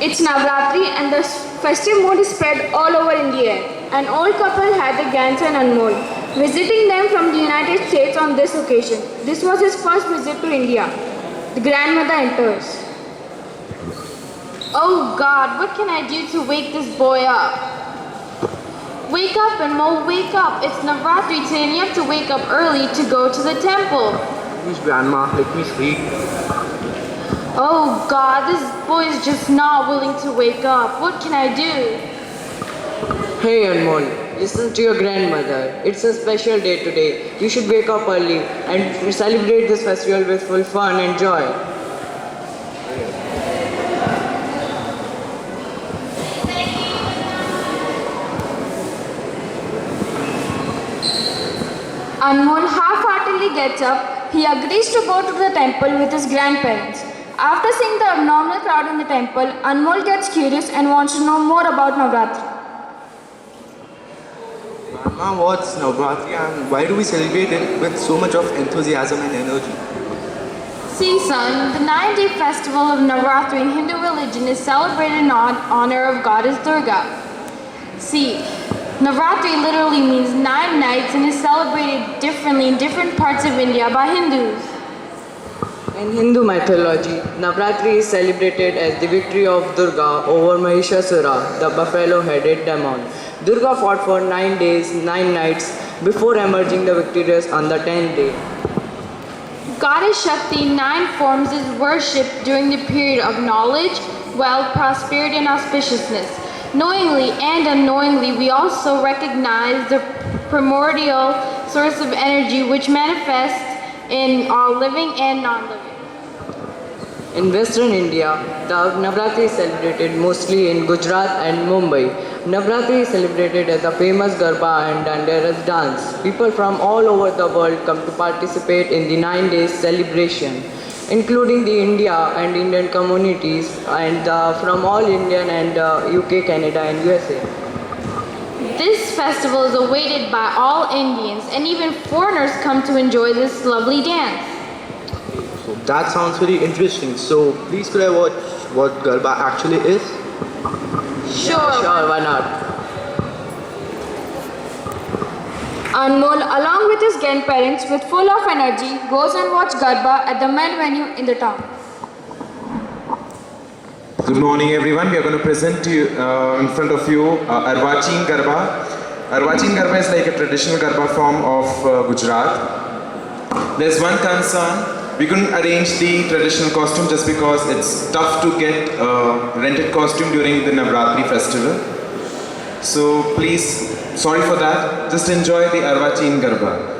It's Navratri and the festive mood is spread all over in the air. An old couple had the grandson Anmol, visiting them from the United States on this occasion. This was his first visit to India. The grandmother enters. Oh God, what can I do to wake this boy up? Wake up, Anmol, wake up. It's Navratri today and you have to wake up early to go to the temple. Please, Grandma, let me sleep. Oh God, this boy is just not willing to wake up. What can I do? Hey Anmol, listen to your grandmother. It's a special day today. You should wake up early and celebrate this festival with full fun and joy. Anmol half-heartedly gets up. He agrees to go to the temple with his grandparents. After seeing the abnormal crowd in the temple, Anmol gets curious and wants to know more about Navratri. Grandma, what's Navratri and why do we celebrate it with so much of enthusiasm and energy? See son, the 9-day festival of Navratri in Hindu religion is celebrated in honor of goddess Durga. See, Navratri literally means 9 nights and is celebrated differently in different parts of India by Hindus. In Hindu mythology, Navratri is celebrated as the victory of Durga over Mahishasura, the buffalo-headed demon. Durga fought for 9 days, 9 nights before emerging the victorious on the 10th day. Goddess Shakti in 9 forms is worshipped during the period of knowledge, wealth, prosperity, and auspiciousness. Knowingly and unknowingly, we also recognize the primordial source of energy which manifests in all living and non-living. In Western India, the Navratri is celebrated mostly in Gujarat and Mumbai. Navratri is celebrated as a famous Garba and Dandiyaras dance. People from all over the world come to participate in the 9 days celebration, including the India and Indian communities and from all Indian and UK, Canada and USA. This festival is awaited by all Indians and even foreigners come to enjoy this lovely dance. So that sounds very interesting. So please could I watch what Garba actually is? Sure, why not? Anmol, along with his grandparents, with full of energy, goes and watches Garba at the main venue in the town. Good morning, everyone. We are going to present to you, in front of you Arvachin Garba. Arvachin Garba is like a traditional Garba form of Gujarat. There's one concern. We couldn't arrange the traditional costume just because it's tough to get rented costume during the Navratri festival. So please, sorry for that. Just enjoy the Arvachin Garba.